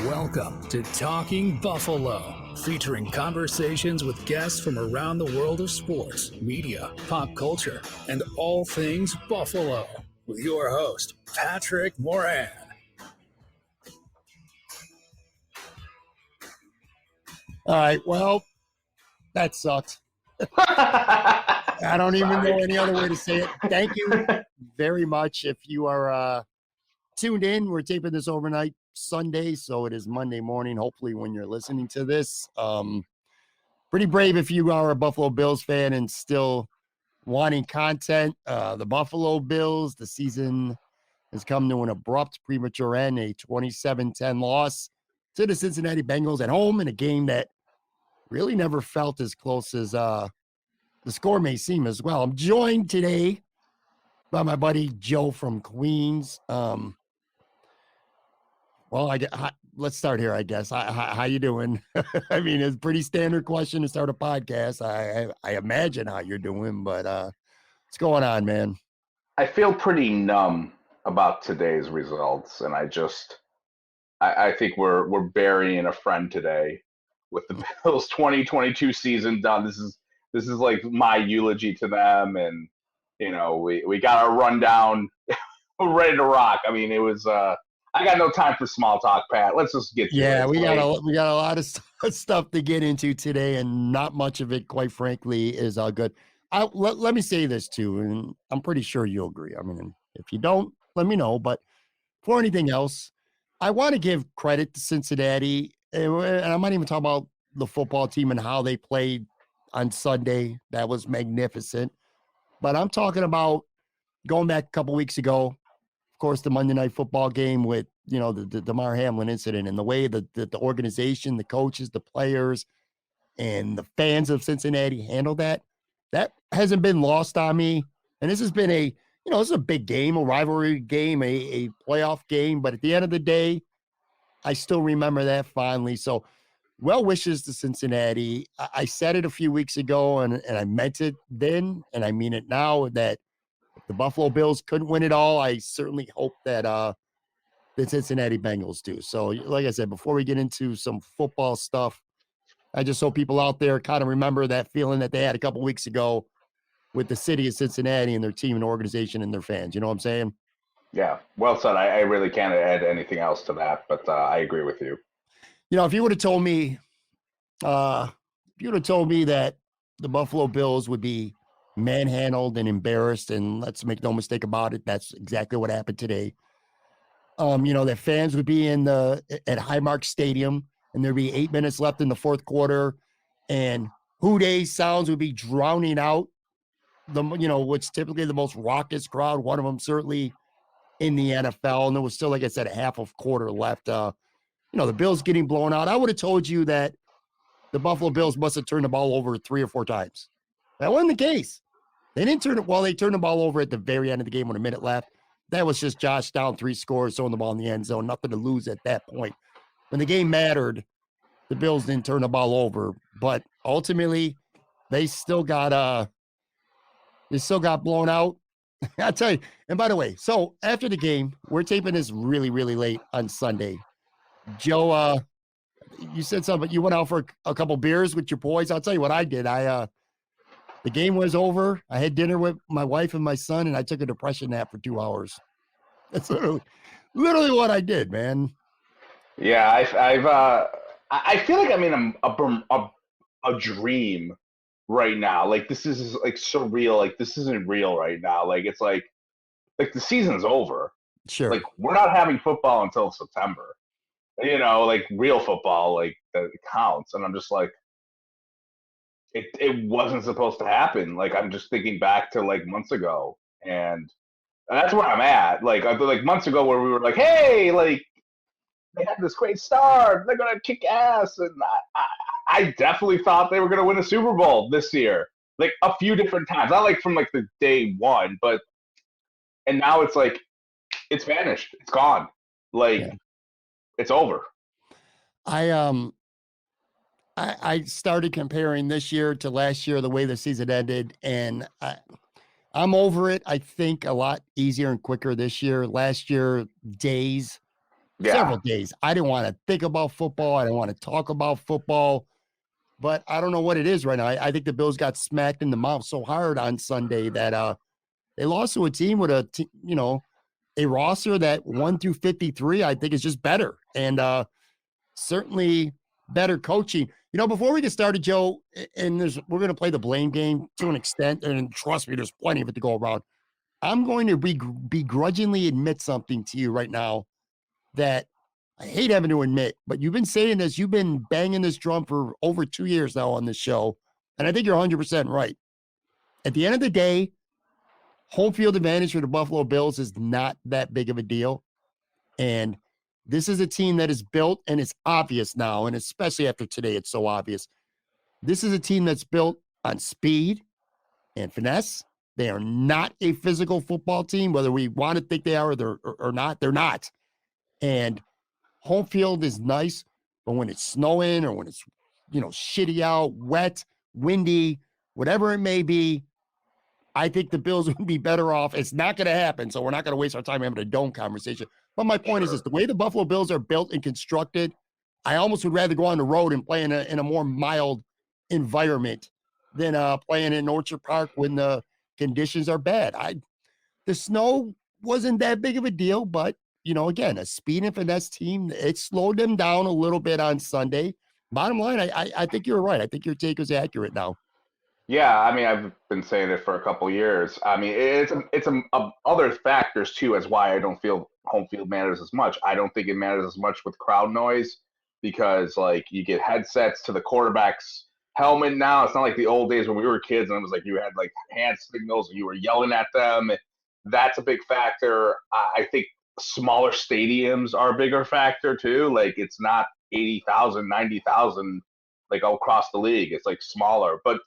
Welcome to Talking Buffalo, featuring conversations with guests from around the world of sports, media, pop culture, and all things Buffalo, with your host, Patrick Moran. All right, well, that sucked. I don't even know any other way to say it. Thank you very much. If you are tuned in, we're taping this overnight Sunday, so it is Monday morning, hopefully, when you're listening to this. Pretty brave if you are a Buffalo Bills fan and still wanting content. The Buffalo Bills, the season has come to an abrupt, premature end, a 27-10 loss to the Cincinnati Bengals at home in a game that really never felt as close as the score may seem as well. I'm joined today by my buddy Joe from Queens. Let's start here, I guess. How you doing? I mean, it's a pretty standard question to start a podcast. I imagine how you're doing, but what's going on, man? I feel pretty numb about today's results, and I think we're burying a friend today with the Bills 2022 season done. This is like my eulogy to them, and we got our rundown. We're ready to rock. I mean, it was I got no time for small talk, Pat. Let's just get to it. Yeah, we got a lot of stuff to get into today, and not much of it, quite frankly, is good. Let me say this too, and I'm pretty sure you'll agree. I mean, if you don't, let me know. But for anything else, I want to give credit to Cincinnati, and I'm not even talking about the football team and how they played on Sunday. That was magnificent. But I'm talking about going back a couple weeks ago, of course, the Monday Night Football game with, the Damar Hamlin incident, and the way that the organization, the coaches, the players, and the fans of Cincinnati handled that. That hasn't been lost on me. And this has been this is a big game, a rivalry game, a playoff game. But at the end of the day, I still remember that fondly. So well wishes to Cincinnati. I said it a few weeks ago, and I meant it then, and I mean it now, that if the Buffalo Bills couldn't win it all, I certainly hope that the Cincinnati Bengals do. So like I said, before we get into some football stuff, I just hope people out there kind of remember that feeling that they had a couple weeks ago with the city of Cincinnati and their team and organization and their fans. You know what I'm saying? Yeah, well said. I really can't add anything else to that, but I agree with you. If you would have told me, that the Buffalo Bills would be manhandled and embarrassed, and let's make no mistake about it, that's exactly what happened today. That fans would be at Highmark Stadium, and there'd be 8 minutes left in the fourth quarter, and hoo-day sounds would be drowning out what's typically the most raucous crowd. One of them certainly in the NFL, and there was still, like I said, a half of quarter left. The Bills getting blown out. I would have told you that the Buffalo Bills must have turned the ball over 3 or 4 times. That wasn't the case. They didn't turn it. Well, they turned the ball over at the very end of the game with a minute left. That was just Josh down 3 scores, throwing the ball in the end zone. Nothing to lose at that point. When the game mattered, the Bills didn't turn the ball over. But ultimately, they still got blown out. I'll tell you. And by the way, so after the game, we're taping this really, really late on Sunday. Joe, you said something, but you went out for a couple beers with your boys. I'll tell you what I did. The game was over. I had dinner with my wife and my son, and I took a depression nap for 2 hours. That's literally what I did, man. Yeah, I feel like I'm in a dream right now. Like, this is like surreal. Like, this isn't real right now. Like, it's like the season's over. Sure. Like, we're not having football until September. Like real football, like that counts. And I'm just like, it wasn't supposed to happen. Like, I'm just thinking back to like months ago, and that's where I'm at. Like months ago, where we were like, hey, like they had this great start, they're gonna kick ass, and I definitely thought they were gonna win a Super Bowl this year, like a few different times, not like from like the day one, and now it's like it's vanished, it's gone, like it's over. I started comparing this year to last year, the way the season ended, and I'm over it. I think a lot easier and quicker this year. Last year, days several days. I didn't want to think about football. I didn't want to talk about football. But I don't know what it is right now. I think the Bills got smacked in the mouth so hard on Sunday that they lost to a team with a roster that 1 through 53, I think is just better. And certainly better coaching. Before we get started, Joe, and we're going to play the blame game to an extent, and trust me, there's plenty of it to go around. I'm going to begrudgingly admit something to you right now that I hate having to admit, but you've been saying this, you've been banging this drum for over 2 years now on this show, and I think you're 100% right. At the end of the day, home field advantage for the Buffalo Bills is not that big of a deal, and this is a team that is built, and it's obvious now, and especially after today, it's so obvious. This is a team that's built on speed and finesse. They are not a physical football team, whether we want to think they are or not. They're not. And home field is nice, but when it's snowing or when it's, shitty out, wet, windy, whatever it may be, I think the Bills would be better off. It's not going to happen, so we're not going to waste our time having a dome conversation. But my point is this: the way the Buffalo Bills are built and constructed, I almost would rather go on the road and play in a more mild environment than playing in Orchard Park when the conditions are bad. The snow wasn't that big of a deal, but again, a speed and finesse team, it slowed them down a little bit on Sunday. Bottom line, I think you're right. I think your take is accurate now. Yeah, I mean, I've been saying it for a couple of years. I mean, it's other factors too as why I don't feel home field matters as much. I don't think it matters as much with crowd noise because like you get headsets to the quarterback's helmet now. It's not like the old days when we were kids and it was like you had like hand signals and you were yelling at them. That's a big factor. I think smaller stadiums are a bigger factor too. Like it's not 80,000, 90,000 like all across the league. It's like smaller. But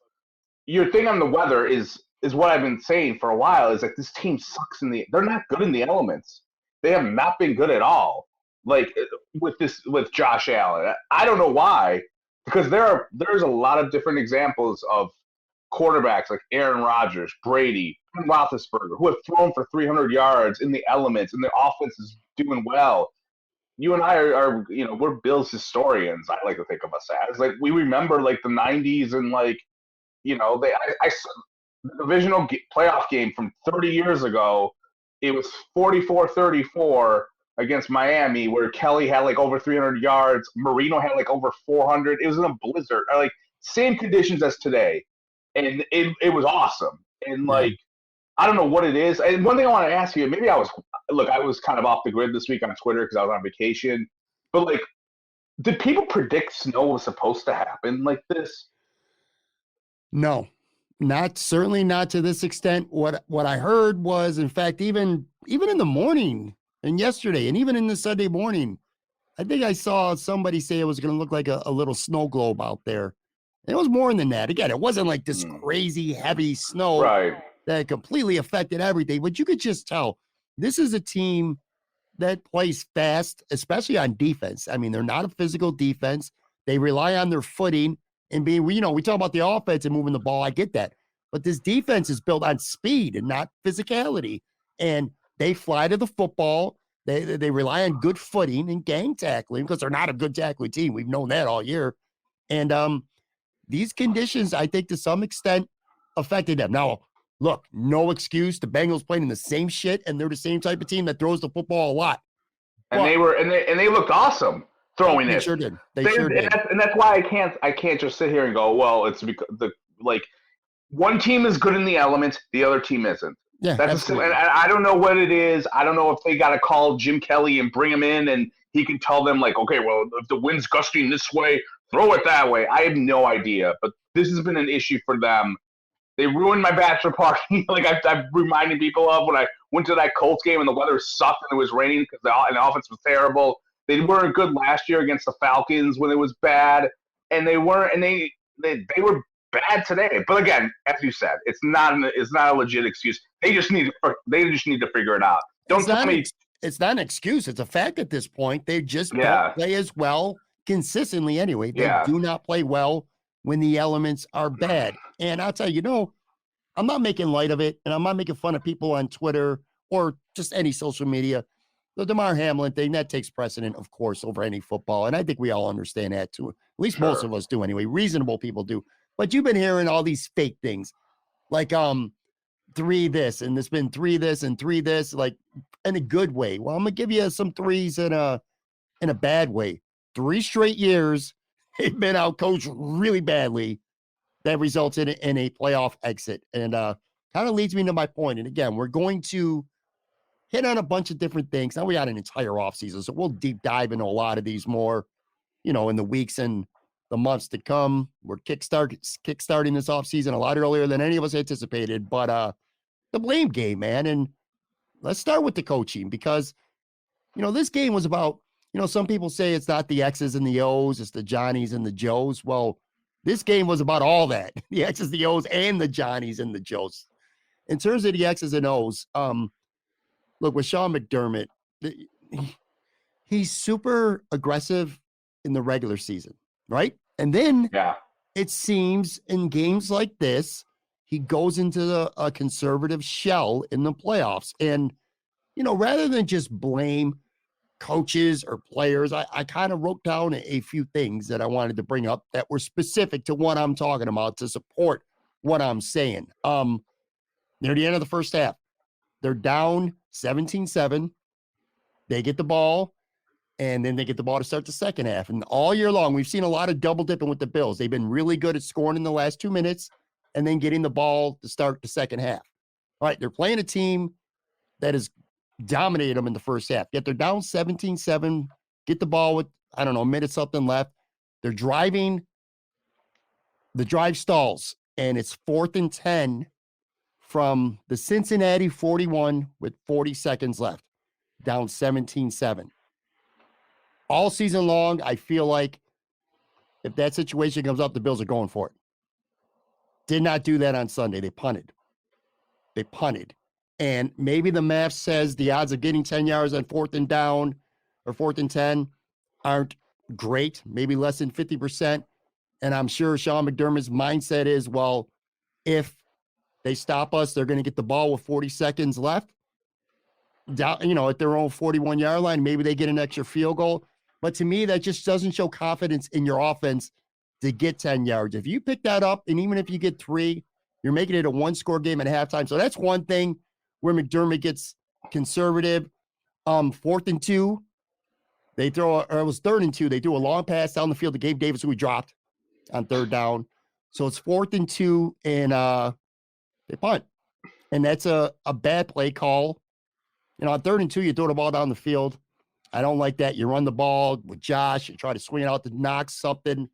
your thing on the weather is what I've been saying for a while is like this team sucks they're not good in the elements. They have not been good at all. Like with Josh Allen. I don't know why, because there's a lot of different examples of quarterbacks like Aaron Rodgers, Brady, and Roethlisberger who have thrown for 300 yards in the elements and their offense is doing well. You and I are we're Bills historians. I like to think of us as like we remember like the 90s and like the divisional playoff game from 30 years ago, it was 44-34 against Miami where Kelly had like over 300 yards. Marino had like over 400. It was in a blizzard. Like same conditions as today. And it was awesome. And like, I don't know what it is. And one thing I want to ask you, maybe I was kind of off the grid this week on Twitter because I was on vacation. But like, did people predict snow was supposed to happen like this? No, certainly not to this extent. What I heard was, in fact, even in the morning and yesterday, and even in the Sunday morning, I think I saw somebody say it was going to look like a little snow globe out there. And it was more than that. Again, it wasn't like this crazy heavy snow that completely affected everything, but you could just tell this is a team that plays fast, especially on defense. I mean, they're not a physical defense. They rely on their footing. And we talk about the offense and moving the ball. I get that. But this defense is built on speed and not physicality. And they fly to the football. They rely on good footing and gang tackling because they're not a good tackling team. We've known that all year. And these conditions, I think, to some extent, affected them. Now, look, no excuse. The Bengals playing in the same shit, and they're the same type of team that throws the football a lot. And they looked awesome throwing it. They sure did. They sure did. And that's why I can't just sit here and go, well, it's because one team is good in the elements, the other team isn't. Yeah, and I don't know what it is. I don't know if they got to call Jim Kelly and bring him in, and he can tell them like, okay, well, if the wind's gusting this way, throw it that way. I have no idea, but this has been an issue for them. They ruined my bachelor party. Like I've reminded people of when I went to that Colts game and the weather sucked and it was raining because the offense was terrible. They weren't good last year against the Falcons when it was bad, and they weren't. And they were bad today. But again, as you said, it's not a legit excuse. They just need to figure it out. Don't tell me it's not an excuse. It's a fact at this point. They just don't play as well consistently anyway. They do not play well when the elements are bad. And I'll tell you, I'm not making light of it, and I'm not making fun of people on Twitter or just any social media. the DeMar Hamlin thing, that takes precedent, of course, over any football. And I think we all understand that too. At least most of us do anyway. Reasonable people do. But you've been hearing all these fake things like 3 this, and there's been 3 this and 3 this, like in a good way. Well, I'm gonna give you some threes in a bad way. 3 straight years they've been out coached really badly. That resulted in a playoff exit. And kind of leads me to my point. And again, we're going to hit on a bunch of different things. Now we got an entire offseason, so we'll deep dive into a lot of these more, in the weeks and the months to come. We're kickstarting this offseason a lot earlier than any of us anticipated. But the blame game, man. And let's start with the coaching because, this game was about, some people say it's not the X's and the O's, it's the Johnnies and the Joes. Well, this game was about all that, the X's, the O's, and the Johnnies and the Joes. In terms of the X's and O's, look, with Sean McDermott, he's super aggressive in the regular season, right? And then it seems in games like this, he goes into a conservative shell in the playoffs. And, rather than just blame coaches or players, I kind of wrote down a few things that I wanted to bring up that were specific to what I'm talking about to support what I'm saying. Near the end of the first half, they're down 17-7. They get the ball, and then they get the ball to start the second half. And all year long, we've seen a lot of double dipping with the Bills. They've been really good at scoring in the last 2 minutes and then getting the ball to start the second half. All right, they're playing a team that has dominated them in the first half. Yet they're down 17-7, get the ball with, a minute something left. They're driving. The drive stalls, and it's 4th and 10 from the Cincinnati 41 with 40 seconds left, down 17-7. All season long, I feel like if that situation comes up, the Bills are going for it. Did not do that on Sunday. They punted. And maybe the math says the odds of getting 10 yards on 4th and down or 4th and 10 aren't great, maybe less than 50%. And I'm sure Sean McDermott's mindset is, well, if they stop us, they're going to get the ball with 40 seconds left, down, at their own 41-yard line. Maybe they get an extra field goal. But to me, that just doesn't show confidence in your offense to get 10 yards. If you pick that up, and even if you get 3, you're making it a 1-score game at halftime. So that's one thing where McDermott gets conservative. 4th and 2, they throw, or it was 3rd and 2. They do a long pass down the field to Gabe Davis, who he dropped on 3rd down. So it's 4th and 2, and they punt. And that's a bad play call. On 3rd and 2, you throw the ball down the field. I don't like that. You run the ball with Josh, you try to swing it out to knock something,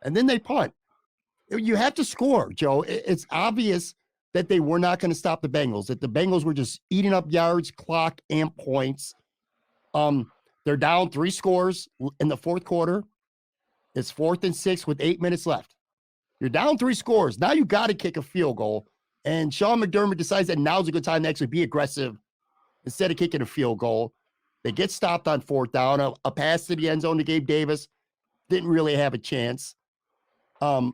and then they punt. You have to score, Joe. It's obvious that they were not going to stop the Bengals, that the Bengals were just eating up yards, clock, and points. They're down 3 scores in the 4th quarter. It's 4th and 6 with 8 minutes left. You're down 3 scores. Now you got to kick a field goal. And Sean McDermott decides that now's a good time to actually be aggressive instead of kicking a field goal. They get stopped on 4th down. A pass to the end zone to Gabe Davis. Didn't really have a chance. And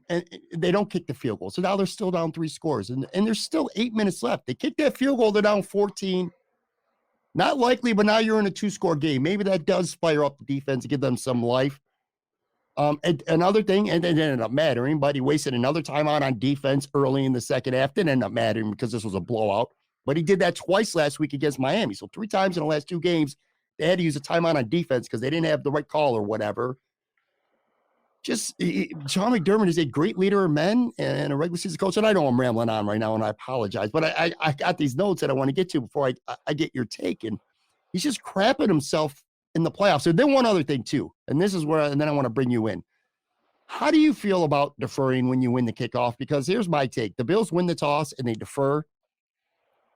they don't kick the field goal. So now they're still down 3 scores. And there's still 8 minutes left. They kick that field goal. They're down 14. Not likely, but now you're in a 2-score game. Maybe that does fire up the defense and give them some life. And another thing, and it didn't end up mattering, but he wasted another timeout on defense early in the second half. Didn't end up mattering because this was a blowout. But he did that twice last week against Miami. So 3 times in the last 2 games, they had to use a timeout on defense because they didn't have the right call or whatever. Sean McDermott is a great leader of men and a regular season coach. And I know I'm rambling on right now, and I apologize. But I got these notes that I want to get to before I get your take. And he's just crapping himself in the playoffs. So then one other thing, too. And this is where, and then I want to bring you in. How do you feel about deferring when you win the kickoff? Because here's my take. The Bills win the toss, and they defer.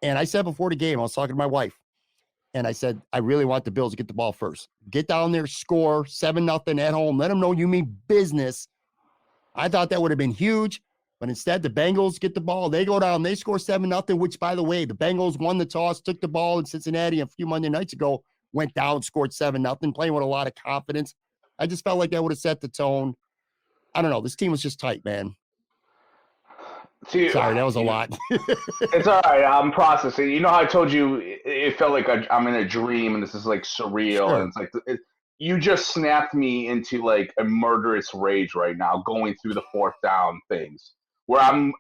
And I said before the game, I was talking to my wife. And I said, I really want the Bills to get the ball first. Get down there, score 7-0 at home. Let them know you mean business. I thought that would have been huge. But instead, the Bengals get the ball. They go down. They score 7-0, which, by the way, the Bengals won the toss, took the ball in Cincinnati a few Monday nights ago, went down, scored 7-0, playing with a lot of confidence. I just felt like that would have set the tone. I don't know. This team was just tight, man. See, Sorry, that was a lot. it's all right. I'm processing. You know how I told you it felt like I'm in a dream and this is like surreal and Sure. it's like you just snapped me into like a murderous rage right now, going through the fourth down things. Where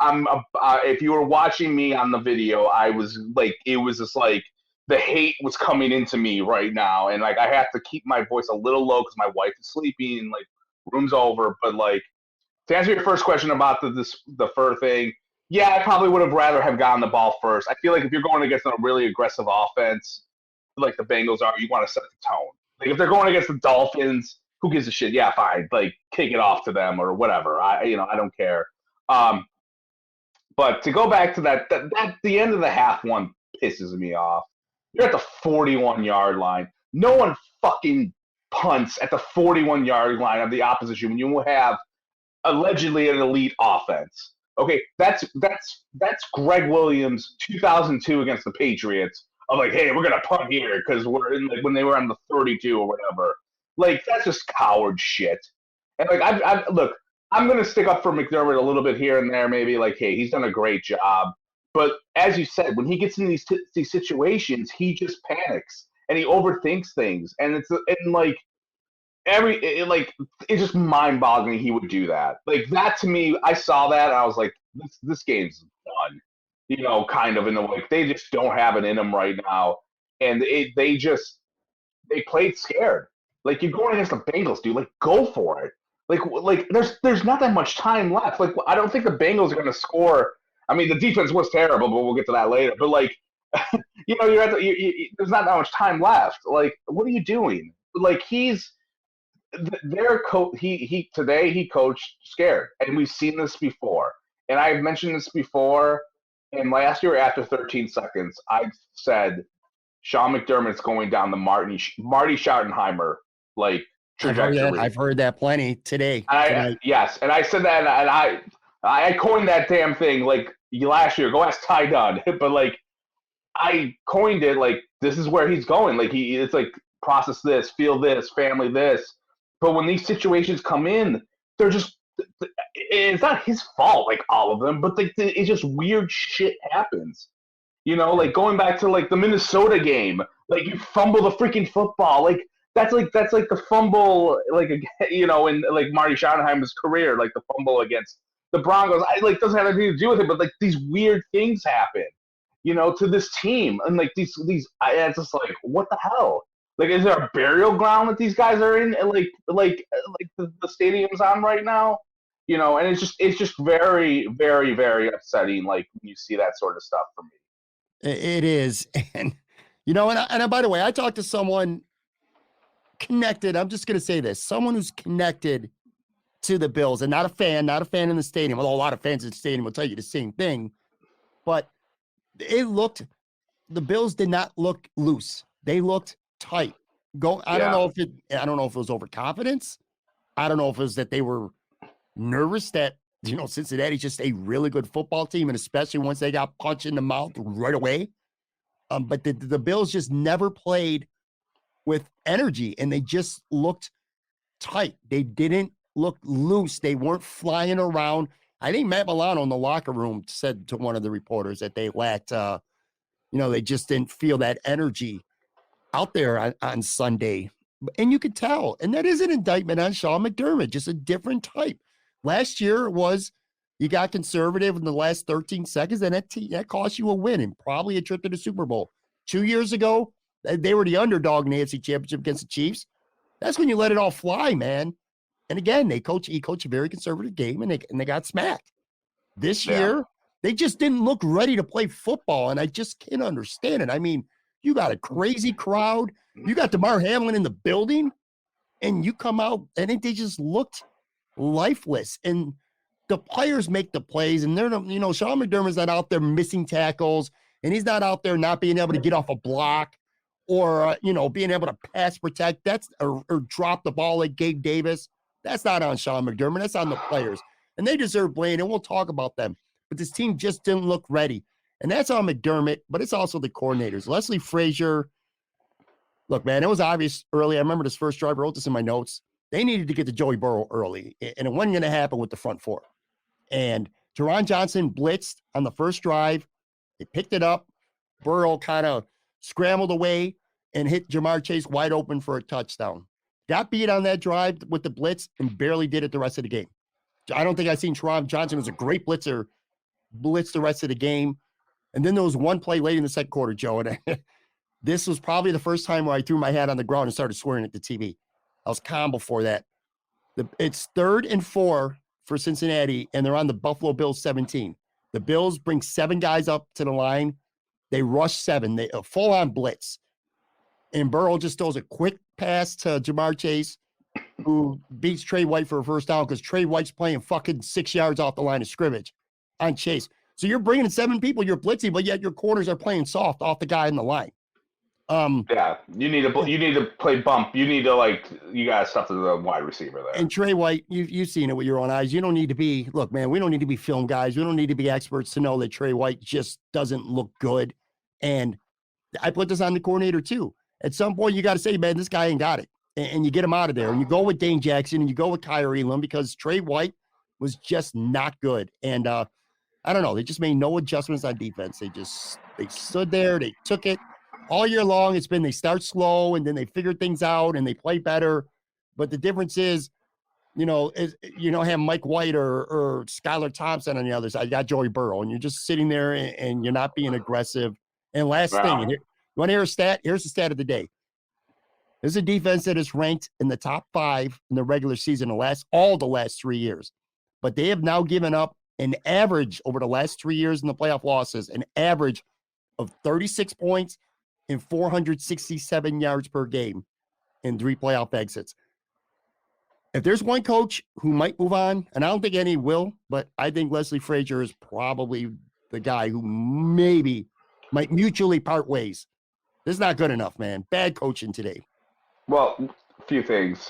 if you were watching me on the video, I was like, it was just like the hate was coming into me right now, and like I have to keep my voice a little low because my wife is sleeping, like room's over. But like to answer your first question about the fur thing, yeah, I probably would have rather have gotten the ball first. I feel like if you're going against a really aggressive offense, like the Bengals are, you want to set the tone. Like if they're going against the Dolphins, who gives a shit? Yeah, fine. Like kick it off to them or whatever. I don't care. Um, but to go back to that the end of the half one pisses me off. You're at the 41-yard line. No one fucking punts at the 41-yard line of the opposition when you have allegedly an elite offense. Okay, that's Greg Williams 2002 against the Patriots. Of like, hey, we're gonna punt here because we're in like when they were on the 32 or whatever. Like that's just coward shit. And like I look, I'm gonna stick up for McDermott a little bit here and there, maybe like, hey, he's done a great job. But as you said, when he gets in these situations, he just panics and he overthinks things, and like it's just mind-boggling he would do that. Like that to me, I saw that and I was like, this game's done. You know, kind of in the way they just don't have it in them right now, and they played scared. Like you're going against the Bengals, dude. Like go for it. Like there's not that much time left. Like I don't think the Bengals are going to score. I mean, the defense was terrible, but we'll get to that later. But like, you're at there's not that much time left. Like, what are you doing? Like their coach, he today he coached scared, and we've seen this before. And I've mentioned this before. And last year, after 13 seconds, I said Sean McDermott's going down the Marty Schottenheimer like trajectory. I've heard that plenty today. Yes, and I said that, and I coined that damn thing like last year. Go ask Ty Dunn, but like I coined it like this is where he's going. Like it's like process this, feel this, family this. But when these situations come in, they're just it's not his fault, like all of them, but like it's just weird shit happens. You know, like going back to like the Minnesota game, like you fumble the freaking football, like that's like the fumble, like in like Marty Schottenheimer's career, like the fumble against the Broncos. I like doesn't have anything to do with it, but like these weird things happen, to this team, and like these it's just like what the hell. Like, is there a burial ground that these guys are in? Like the stadium's on right now, and it's just very, very, very upsetting. Like when you see that sort of stuff from me. It is, and by the way, I talked to someone connected. I'm just gonna say this: someone who's connected to the Bills, and not a fan in the stadium. Although a lot of fans in the stadium will tell you the same thing, but the Bills did not look loose. They looked tight. I don't know if it was overconfidence. I don't know if it was that they were nervous that Cincinnati's just a really good football team, and especially once they got punched in the mouth right away. But the Bills just never played with energy, and they just looked tight. They didn't look loose. They weren't flying around. I think Matt Milano in the locker room said to one of the reporters that they lacked, they just didn't feel that energy out there on Sunday. And you could tell. And that is an indictment on Sean McDermott, just a different type. Last year was you got conservative in the last 13 seconds, and that cost you a win and probably a trip to the Super Bowl. 2 years ago, they were the underdog in the AFC Championship against the Chiefs. That's when you let it all fly, man. And again, he coached a very conservative game, and they got smacked. This year, they just didn't look ready to play football, and I just can't understand it. I mean, you got a crazy crowd. You got DeMar Hamlin in the building, and you come out, and they just looked lifeless. And the players make the plays, and they're, Sean McDermott's not out there missing tackles, and he's not out there not being able to get off a block or, being able to pass protect. Or drop the ball like Gabe Davis. That's not on Sean McDermott. That's on the players. And they deserve blame, and we'll talk about them. But this team just didn't look ready. And that's on McDermott, but it's also the coordinators. Leslie Frazier, look, man, it was obvious early. I remember this first drive. I wrote this in my notes. They needed to get to Joey Burrow early, and it wasn't going to happen with the front four. And Teron Johnson blitzed on the first drive. They picked it up. Burrow kind of scrambled away and hit Jamar Chase wide open for a touchdown. Got beat on that drive with the blitz and barely did it the rest of the game. I don't think I've seen Teron Johnson was a great blitzer, blitz the rest of the game. And then there was one play late in the second quarter, Joe, and this was probably the first time where I threw my hat on the ground and started swearing at the TV. I was calm before that. It's 3rd and 4 for Cincinnati, and they're on the Buffalo Bills 17. The Bills bring 7 guys up to the line. They rush 7. They a full-on blitz. And Burrow just throws a quick pass to Jamar Chase, who beats Trey White for a first down because Trey White's playing fucking 6 yards off the line of scrimmage on Chase. So you're bringing in 7 people, you're blitzing, but yet your corners are playing soft off the guy in the line. Yeah, you need to play bump. You got to stuff to the wide receiver there. And Trey White, you've seen it with your own eyes. You don't need to be, look, man, we don't need to be film guys. We don't need to be experts to know that Trey White just doesn't look good. And I put this on the coordinator too. At some point, you got to say, man, this guy ain't got it. And you get him out of there. And you go with Dane Jackson and you go with Kyrie Elam because Trey White was just not good. And I don't know. They just made no adjustments on defense. They stood there. They took it. All year long, it's been they start slow and then they figure things out and they play better. But the difference is, you don't have Mike White or Skylar Thompson on the other side. You got Joey Burrow, and you're just sitting there and you're not being aggressive. And last thing, and you want to hear a stat? Here's the stat of the day. This is a defense that is ranked in the top 5 in the regular season all the last 3 years. But they have now given up an average over the last 3 years in the playoff losses, an average of 36 points and 467 yards per game in 3 playoff exits. If there's one coach who might move on, and I don't think any will, but I think Leslie Frazier is probably the guy who maybe might mutually part ways. This is not good enough, man. Bad coaching today. Well, a few things.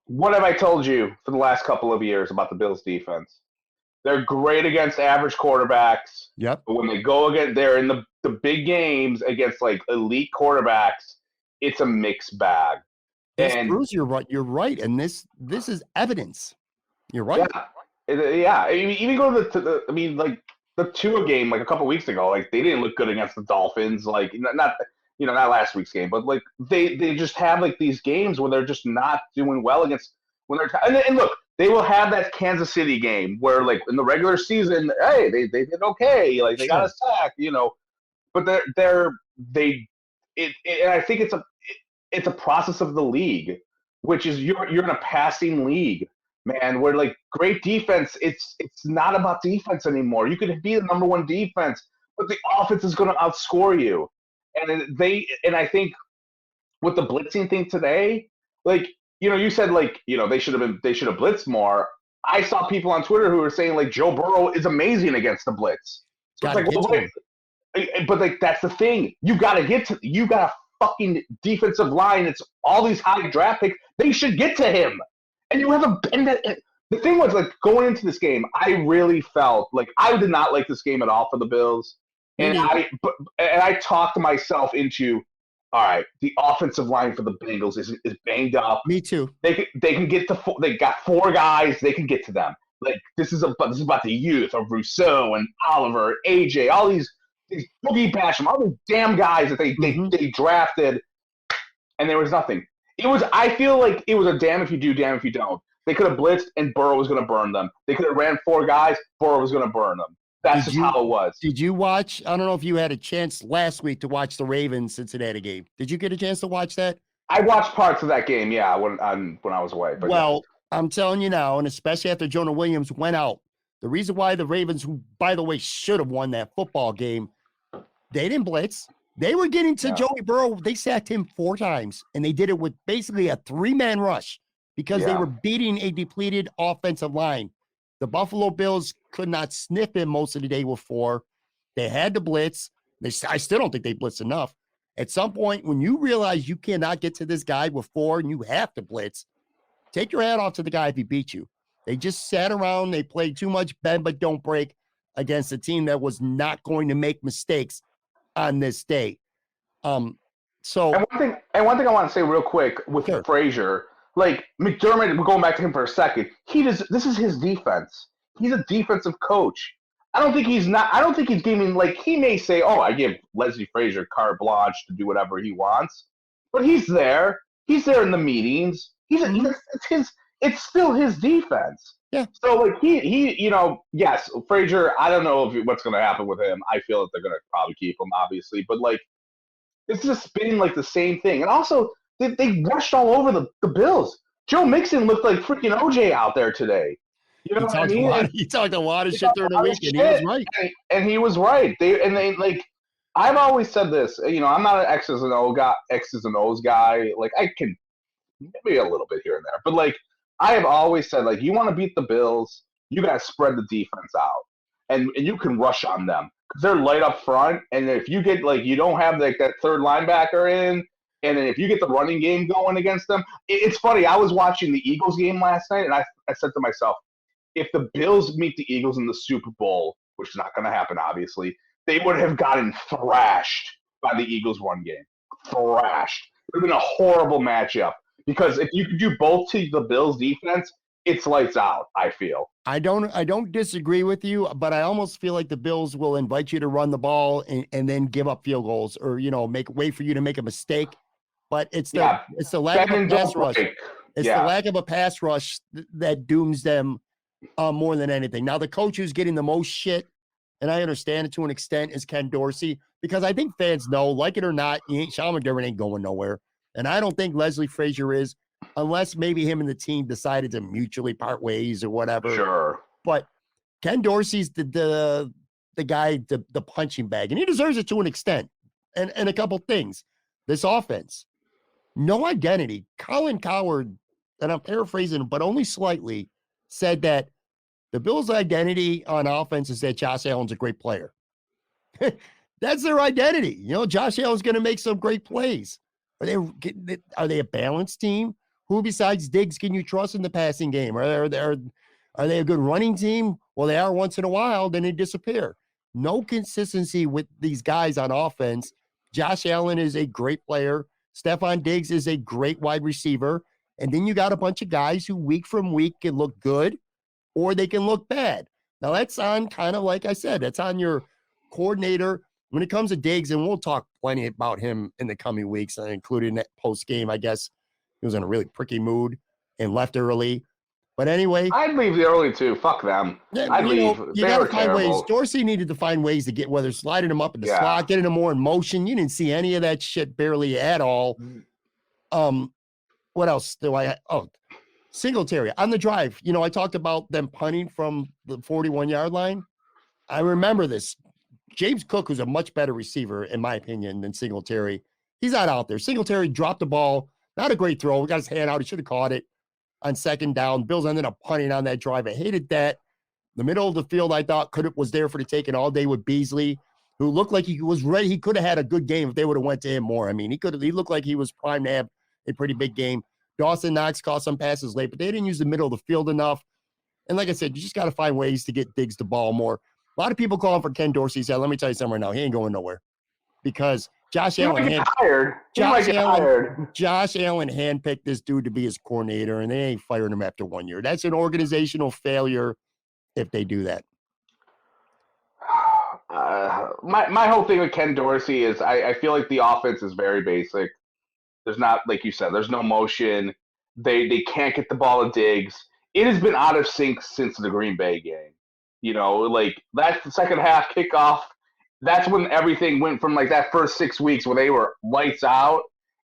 What have I told you for the last couple of years about the Bills defense? They're great against average quarterbacks. Yep. But when they go again, they're in the big games against like elite quarterbacks. It's a mixed bag. This proves you're right. You're right, and this is evidence. You're right. Yeah. I mean, even go to the Tua game like a couple weeks ago. Like they didn't look good against the Dolphins. Like not last week's game, but like they just have like these games where they're just not doing well against when they're and look. They will have that Kansas City game where, like, in the regular season, hey, they did okay, like they got a sack, but and I think it's a process of the league, which is you're in a passing league, man. Where like great defense, it's not about defense anymore. You could be the number 1 defense, but the offense is going to outscore you, and I think with the blitzing thing today, like. You said like they should have blitzed more. I saw people on Twitter who were saying like Joe Burrow is amazing against the blitz. So it's like, but like that's the thing. You got a fucking defensive line. It's all these high draft picks. They should get to him. And you have the thing was like going into this game, I really felt like I did not like this game at all for the Bills, and I talked myself into. All right, the offensive line for the Bengals is banged up. Me too. They can get to they got 4 guys. They can get to them. Like this is about the youth of Rousseau and Oliver, AJ, all these Boogie Basham, all these damn guys that they drafted, and there was nothing. I feel like it was a damn if you do, damn if you don't. They could have blitzed and Burrow was going to burn them. They could have ran 4 guys. Burrow was going to burn them. That's just how it was. Did you watch? I don't know if you had a chance last week to watch the Ravens-Cincinnati game. Did you get a chance to watch that? I watched parts of that game, yeah, when I was away. But well, yeah. I'm telling you now, and especially after Jonah Williams went out, the reason why the Ravens, who, by the way, should have won that football game, they didn't blitz. They were getting to Joey Burrow. They sacked him 4 times, and they did it with basically a 3-man rush because they were beating a depleted offensive line. The Buffalo Bills could not sniff him most of the day with 4. They had to blitz. I still don't think they blitzed enough. At some point, when you realize you cannot get to this guy with 4 and you have to blitz, take your hat off to the guy if he beat you. They just sat around. They played too much bend but don't break against a team that was not going to make mistakes on this day. And one thing I want to say real quick with Frazier, like McDermott, we're going back to him for a second. This is his defense. he's a defensive coach. I don't think he's giving, like, he may say, oh, I give Leslie Frazier carte blanche to do whatever he wants, but he's there. He's there in the meetings. It's still his defense. Yeah. So, like, he yes, Frazier, I don't know what's going to happen with him. I feel that they're going to probably keep him, obviously, but, like, it's just been, like, the same thing. And also, they rushed all over the Bills. Joe Mixon looked like freaking OJ out there today. You know what I mean? He talked a lot of shit during the week, and he was right. And he was right. They like, I've always said this. I'm not an X's and O's guy. Like, I can maybe a little bit here and there, but, like, I have always said, like, you want to beat the Bills, you got to spread the defense out, and you can rush on them because they're light up front. And if you get, like, you don't have, like, that third linebacker in. And then if you get the running game going against them, it's funny. I was watching the Eagles game last night, and I said to myself, if the Bills meet the Eagles in the Super Bowl, which is not going to happen, obviously, they would have gotten thrashed by the Eagles run game. Thrashed. It would have been a horrible matchup because if you could do both to the Bills defense, it's lights out, I feel. I don't disagree with you, but I almost feel like the Bills will invite you to run the ball and then give up field goals or, wait for you to make a mistake. But it's the lack of a pass rush. It's the lack of a pass rush that dooms them more than anything. Now, the coach who's getting the most shit, and I understand it to an extent, is Ken Dorsey, because I think fans know, like it or not, Sean McDermott ain't going nowhere. And I don't think Leslie Frazier is, unless maybe him and the team decided to mutually part ways or whatever. Sure. But Ken Dorsey's the guy, the punching bag, and he deserves it to an extent. And a couple things. This offense. No identity. Colin Cowherd, and I'm paraphrasing, but only slightly, said that the Bills' identity on offense is that Josh Allen's a great player. That's their identity. Josh Allen's going to make some great plays. Are they a balanced team? Who besides Diggs can you trust in the passing game? Are they a good running team? Well, they are once in a while, then they disappear. No consistency with these guys on offense. Josh Allen is a great player. Stephon Diggs is a great wide receiver. And then you got a bunch of guys who week from week can look good or they can look bad. Now, that's on kind of, like I said, that's on your coordinator. When it comes to Diggs, and we'll talk plenty about him in the coming weeks, including that post-game, I guess he was in a really pricky mood and left early. But anyway. I'd leave the early, too. Fuck them. I'd leave. You got to find ways. Dorsey needed to find ways to get, whether sliding him up in the slot, getting him more in motion. You didn't see any of that shit barely at all. What else do I? Oh, Singletary on the drive. I talked about them punting from the 41-yard line. I remember this. James Cook, who's a much better receiver, in my opinion, than Singletary. He's not out there. Singletary dropped the ball. Not a great throw. He got his hand out. He should have caught it on second down. Bills ended up punting on that drive. I hated that. The middle of the field, I thought, was there for the taking all day with Beasley, who looked like he was ready. He could have had a good game if they would have went to him more. I mean, he looked like he was primed to have a pretty big game. Dawson Knox caught some passes late, but they didn't use the middle of the field enough. And like I said, you just got to find ways to get Diggs the ball more. A lot of people calling for Ken Dorsey. Said, let me tell you something right now. He ain't going nowhere because Josh Allen handpicked this dude to be his coordinator, and they ain't firing him after 1 year. That's an organizational failure if they do that. My whole thing with Ken Dorsey is I feel like the offense is very basic. There's not, like you said, there's no motion. They can't get the ball to Diggs. It has been out of sync since the Green Bay game. Like that's the second half kickoff. That's when everything went from like that first 6 weeks where they were lights out.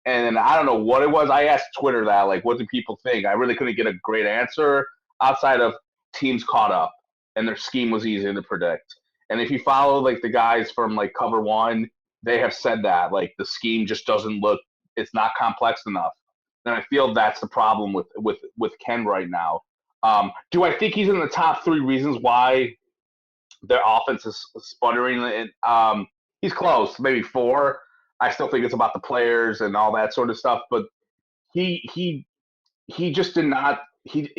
And I don't know what it was. I asked Twitter that, like, what do people think? I really couldn't get a great answer outside of teams caught up and their scheme was easy to predict. And if you follow like the guys from like Cover One, they have said that like the scheme just doesn't look, it's not complex enough. And I feel that's the problem with Ken right now. Do I think he's in the top 3 reasons why their offense is sputtering? He's close, maybe 4. I still think it's about the players and all that sort of stuff. But he just did not. He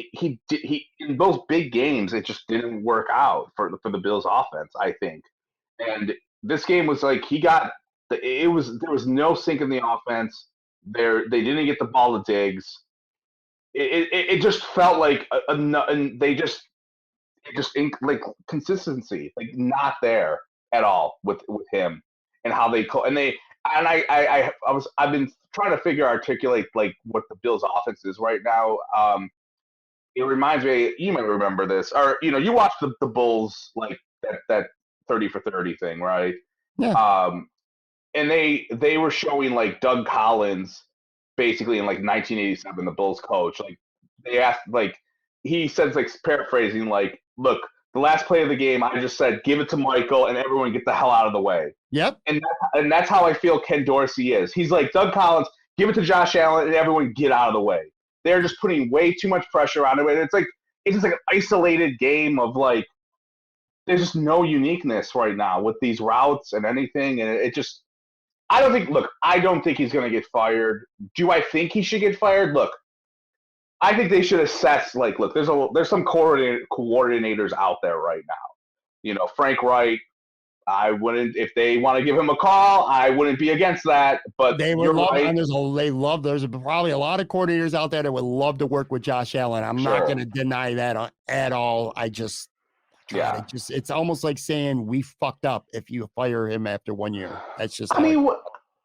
in those big games, it just didn't work out for the Bills' offense, I think. And this game was like there was no sync in the offense. They didn't get the ball to Diggs. It just felt like and they just like consistency, like not there at all with him and how I've been trying to articulate like what the Bills' offense is right now. It reminds me, you might remember this, or you watched the Bulls like that 30 for 30 thing, right? Yeah. And they were showing like Doug Collins basically in like 1987, the Bulls coach. Like they asked, like he says, like paraphrasing, like, look, the last play of the game, I just said, give it to Michael and everyone get the hell out of the way. Yep. And that's how I feel Ken Dorsey is. He's like, Doug Collins, give it to Josh Allen and everyone get out of the way. They're just putting way too much pressure on it. It's just like an isolated game of like, there's just no uniqueness right now with these routes and anything. And I don't think he's going to get fired. Do I think he should get fired? Look, I think they should assess, like, look, there's some coordinators out there right now. Frank Wright, I wouldn't, if they want to give him a call, I wouldn't be against that. But they would love, right. And there's probably a lot of coordinators out there that would love to work with Josh Allen. I'm not going to deny that at all. It's almost like saying we fucked up if you fire him after 1 year. That's just.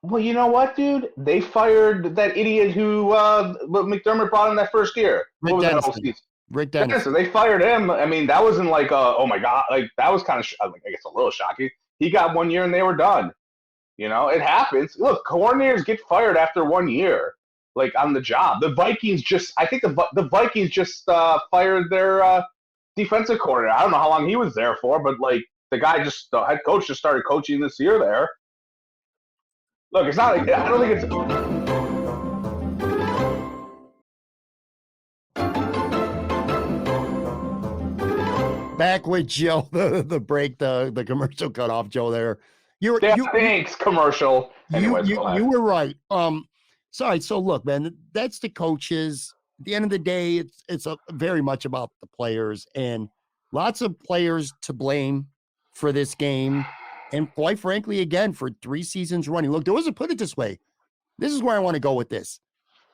Well, you know what, dude? They fired that idiot who McDermott brought in that first year. Rick Dennison. They fired him. I mean, that wasn't like, oh my God, like that was kind of, I guess, a little shocking. He got 1 year and they were done. It happens. Look, coordinators get fired after 1 year, like on the job. The Vikings the Vikings just fired their defensive coordinator. I don't know how long he was there for, but like the head coach just started coaching this year there. Look, it's not like, I don't think it's. Back with Joe, the break, the commercial cut off, Joe, there. Thanks, commercial. Anyways, you were right. Sorry. So look, man, that's the coaches. At the end of the day, it's very much about the players, and lots of players to blame for this game. And quite frankly, again, for 3 seasons running. Look, put it this way. This is where I want to go with this.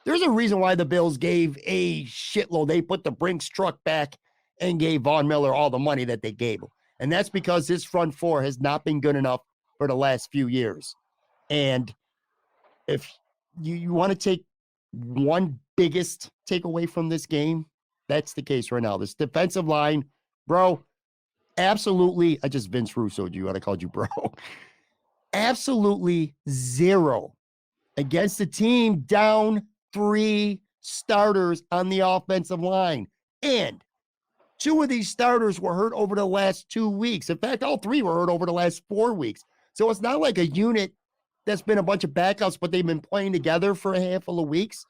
There's a reason why the Bills gave a shitload. They put the Brinks truck back and gave Von Miller all the money that they gave him. And that's because his front four has not been good enough for the last few years. And if you want to take one biggest takeaway from this game, that's the case right now. This defensive line, bro, absolutely. I just Vince Russo you. I called you bro. Absolutely zero against the team down 3 starters on the offensive line. And 2 of these starters were hurt over the last 2 weeks. In fact, all 3 were hurt over the last 4 weeks. So it's not like a unit that's been a bunch of backups, but they've been playing together for a handful of weeks.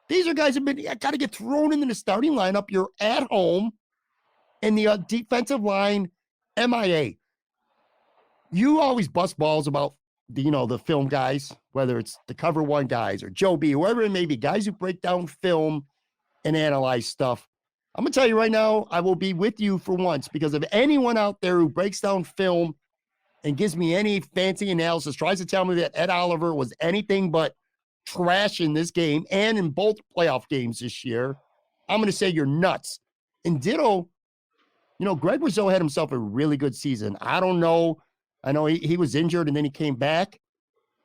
These are guys who have got to get thrown into the starting lineup. You're at home. And the defensive line, MIA. You always bust balls about the film guys, whether it's the Cover One guys or Joe B, whoever it may be, guys who break down film and analyze stuff. I'm going to tell you right now, I will be with you for once, because if anyone out there who breaks down film and gives me any fancy analysis, tries to tell me that Ed Oliver was anything but trash in this game and in both playoff games this year, I'm going to say you're nuts. And ditto, Greg Rizzo had himself a really good season. I don't know. I know he was injured and then he came back.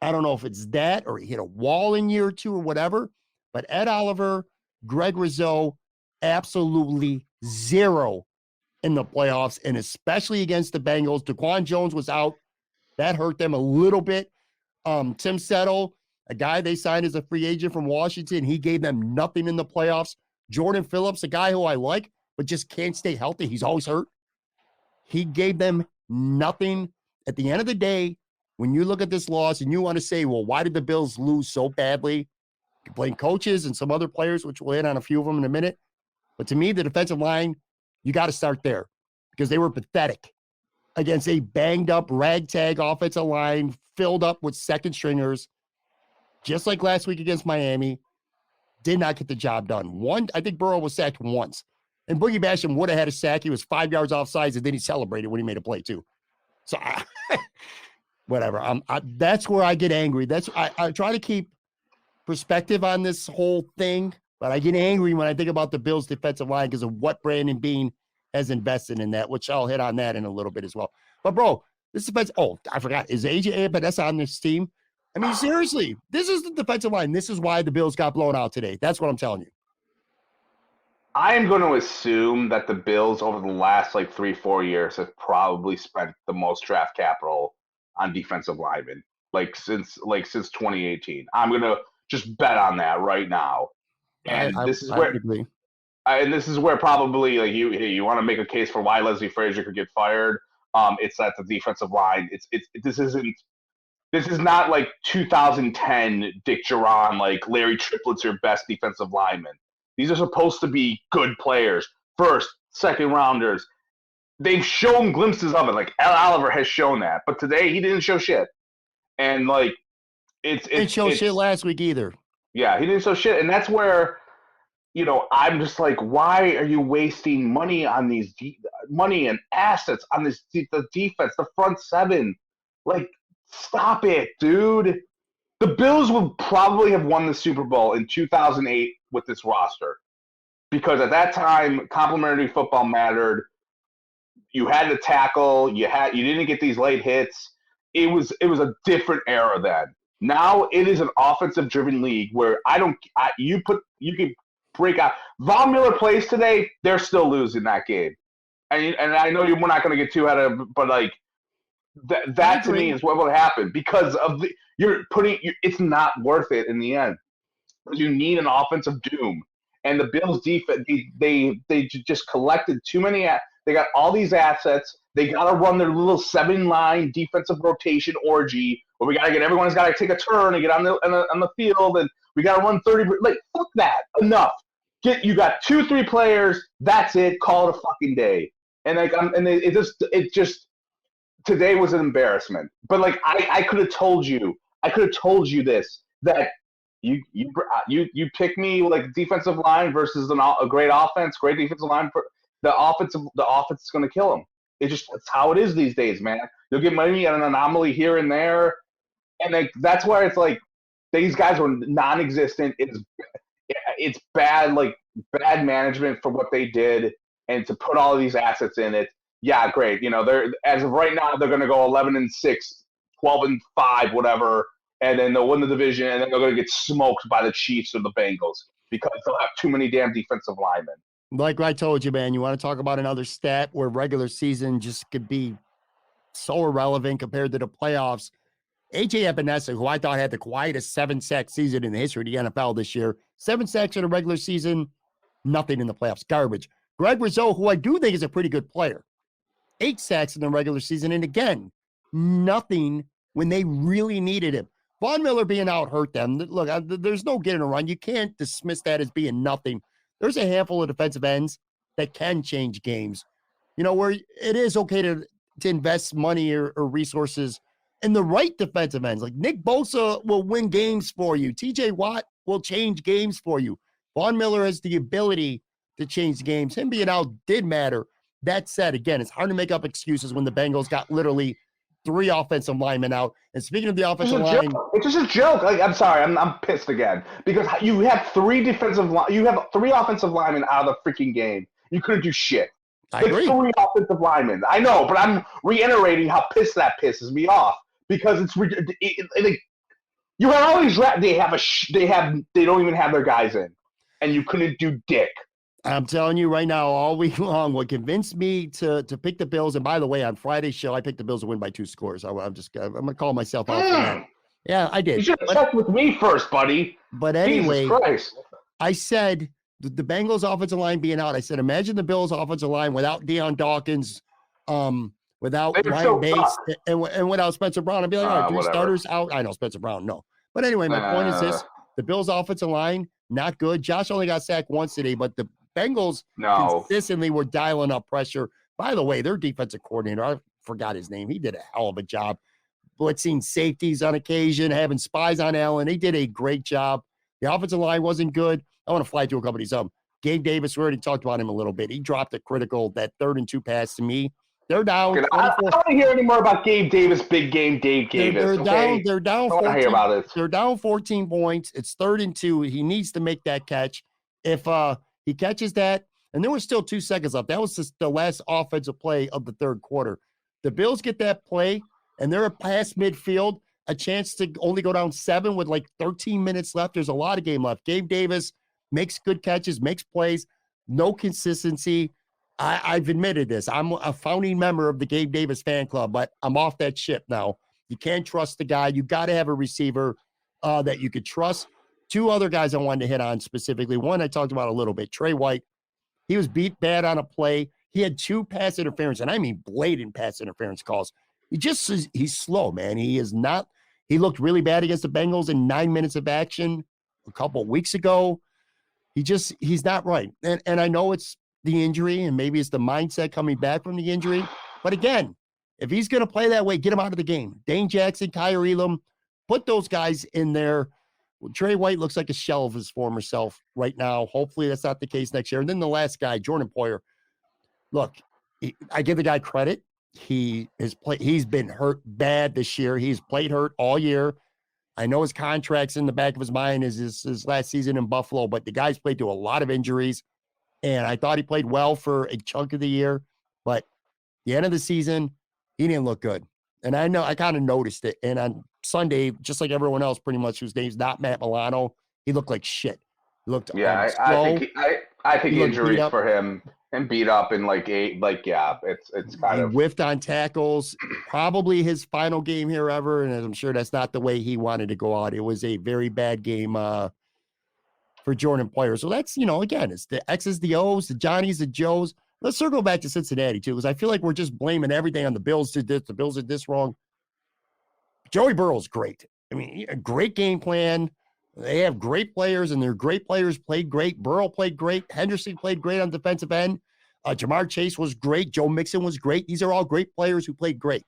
I don't know if it's that or he hit a wall in year 2 or whatever. But Ed Oliver, Greg Rizzo, absolutely zero in the playoffs, and especially against the Bengals. DaQuan Jones was out. That hurt them a little bit. Tim Settle, a guy they signed as a free agent from Washington, he gave them nothing in the playoffs. Jordan Phillips, a guy who I like, but just can't stay healthy. He's always hurt. He gave them nothing. At the end of the day, when you look at this loss and you want to say, well, why did the Bills lose so badly? You can blame coaches and some other players, which we'll hit on a few of them in a minute. But to me, the defensive line, you got to start there because they were pathetic against a banged-up, ragtag offensive line filled up with second stringers, just like last week against Miami. Did not get the job done. I think Burrow was sacked once. And Boogie Basham would have had a sack. He was 5 yards offsides, and then he celebrated when he made a play, too. So, whatever. That's where I get angry. I try to keep perspective on this whole thing, but I get angry when I think about the Bills' defensive line because of what Brandon Beane has invested in that, which I'll hit on that in a little bit as well. But bro, this defense. Oh, I forgot. Is AJ Epinesa on this team? I mean, seriously, this is the defensive line. This is why the Bills got blown out today. That's what I'm telling you. I am going to assume that the Bills over the last 3-4 years have probably spent the most draft capital on defensive linemen, since 2018. I'm going to just bet on that right now. And this is where agree. And this is where probably you want to make a case for why Leslie Frazier could get fired. It's that the defensive line. This is not 2010 Dick Duran, Larry Triplett's your best defensive lineman. These are supposed to be good players, first, second rounders. They've shown glimpses of it. Al Oliver has shown that, but today he didn't show shit. And didn't show shit last week either. Yeah, he didn't show shit, and that's where I'm just why are you wasting money on these money and assets on the defense, the front seven? Stop it, dude. The Bills would probably have won the Super Bowl in 2008 with this roster because at that time, complementary football mattered. You had to tackle. You didn't get these late hits. It was a different era then. Now it is an offensive-driven league where you can break out. Von Miller plays today. They're still losing that game, and I know we're not going to get too out of, but that to me is what will happen because of it's not worth it in the end. You need an offensive doom, and the Bills defense they just collected too many. They got all these assets. They got to run their little 7-line defensive rotation orgy where we got to get everyone's got to take a turn and get on the field, and we got to run 30. Fuck that. Enough. You got 2-3 players. That's it. Call it a fucking day. And it just. Today was an embarrassment, but I could have told you this, that you pick me defensive line versus a great defensive line for the offense is going to kill them. That's how it is these days, man. You'll get money at an anomaly here and there, and that's where it's these guys were non-existent. It's bad bad management for what they did, and to put all of these assets in it. Yeah, great. They're as of right now, they're going to go 11-6, 12-5, whatever, and then they'll win the division, and then they're going to get smoked by the Chiefs or the Bengals because they'll have too many damn defensive linemen. Like I told you, man, you want to talk about another stat where regular season just could be so irrelevant compared to the playoffs. AJ Epinesa, who I thought had the quietest 7-sack season in the history of the NFL this year, 7 sacks in a regular season, nothing in the playoffs, garbage. Greg Rizzo, who I do think is a pretty good player, 8 sacks in the regular season, and again, nothing when they really needed him. Von Miller being out hurt them. Look, there's no getting around. You can't dismiss that as being nothing. There's a handful of defensive ends that can change games, where it is okay to invest money or resources in the right defensive ends. Nick Bosa will win games for you. TJ Watt will change games for you. Von Miller has the ability to change games. Him being out did matter. That said, again, it's hard to make up excuses when the Bengals got literally 3 offensive linemen out. And speaking of the offensive line, it's just a joke. I'm sorry, I'm pissed again because you have 3 offensive linemen out of the freaking game. You couldn't do shit. I agree. 3 offensive linemen. I know, but I'm reiterating how that pisses me off because you have all these they don't even have their guys in, and you couldn't do dick. I'm telling you right now, all week long, what convinced me to pick the Bills, and by the way, on Friday's show, I picked the Bills to win by 2 scores. I'm going to call myself out for that. Yeah, I did. You should have checked with me first, buddy. But anyway, I said the Bengals offensive line being out, I said, imagine the Bills offensive line without Deion Dawkins, without Ryan Bates, and without Spencer Brown. I'd be like, all right, 3 starters out. I know Spencer Brown, no. But anyway, my point is this. The Bills offensive line, not good. Josh only got sacked once today, but the Bengals consistently were dialing up pressure. By the way, their defensive coordinator, I forgot his name. He did a hell of a job blitzing safeties on occasion, having spies on Allen. He did a great job. The offensive line wasn't good. I want to fly through a couple of these. Gabe Davis, we already talked about him a little bit. He dropped a critical, that 3rd and 2 pass to me. They're down. I don't want to hear any more about Gabe Davis, big game Dave Davis. They're down 14. Hear about it. They're down 14 points. It's 3rd and 2. He needs to make that catch. If he catches that, and there was still 2 seconds left. That was just the last offensive play of the third quarter. The Bills get that play, and they're past midfield, a chance to only go down 7 with like 13 minutes left. There's a lot of game left. Gabe Davis makes good catches, makes plays, no consistency. I've admitted this. I'm a founding member of the Gabe Davis fan club, but I'm off that ship now. You can't trust the guy. You got to have a receiver that you could trust. 2 other guys I wanted to hit on specifically. One I talked about a little bit, Trey White. He was beat bad on a play. He had 2 pass interference, and I mean blatant pass interference calls. He's slow, man. He looked really bad against the Bengals in 9 minutes of action a couple of weeks ago. He's not right. And I know it's the injury, and maybe it's the mindset coming back from the injury. But again, if he's going to play that way, get him out of the game. Dane Jackson, Kyrie Elam, put those guys in there. Trey White looks like a shell of his former self right now. Hopefully that's not the case next year. And then the last guy, Jordan Poyer. Look, I give the guy credit. He's been hurt bad this year. He's played hurt all year. I know his contract's in the back of his mind is his last season in Buffalo, but the guy's played through a lot of injuries. And I thought he played well for a chunk of the year, but the end of the season, he didn't look good. And I know I kind of noticed it. And on Sunday, just like everyone else, pretty much, whose name's not Matt Milano, he looked like shit. He looked slow. I think injuries for him and beat up in it's kind of whiffed on tackles. Probably his final game here ever, and I'm sure that's not the way he wanted to go out. It was a very bad game for Jordan Poyer. So that's, again, it's the X's, the O's, the Johnnies, the Joes. Let's circle back to Cincinnati, too, because I feel like we're just blaming everything on the Bills did this, the Bills did this wrong. Joey Burrow's great. I mean, a great game plan. They have great players, and their great players played great. Burrow played great. Henderson played great on defensive end. Jamar Chase was great. Joe Mixon was great. These are all great players who played great.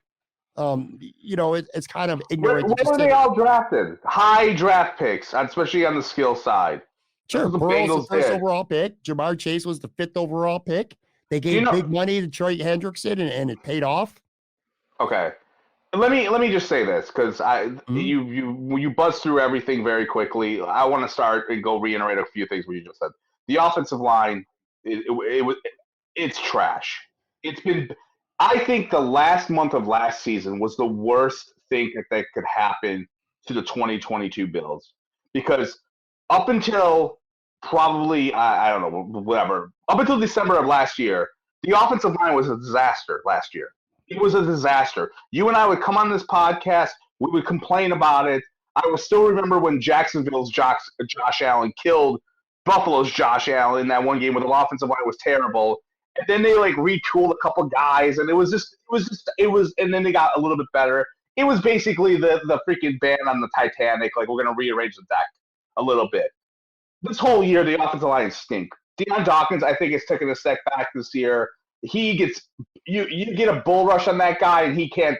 It's kind of ignorant. Where were they all drafted? High draft picks, especially on the skill side. Sure, Burrow's the first overall pick. Jamar Chase was the 5th overall pick. They gave big money to Trey Hendrickson, and it paid off. Okay. Let me just say this, because you buzzed through everything very quickly. I want to start and go reiterate a few things what you just said. The offensive line, it's trash. I think the last month of last season was the worst thing that could happen to the 2022 Bills, because up until probably I don't know, whatever, up until December of last year, the offensive line was a disaster last year. It was a disaster. You and I would come on this podcast. We would complain about it. I will still remember when Jacksonville's Josh Allen killed Buffalo's Josh Allen in that one game where the offensive line was terrible. And then they retooled a couple guys, and and then they got a little bit better. It was basically the freaking band on the Titanic. We're going to rearrange the deck a little bit. This whole year, the offensive line stink. Deion Dawkins, I think, is taking a step back this year. He gets you get a bull rush on that guy, and he can't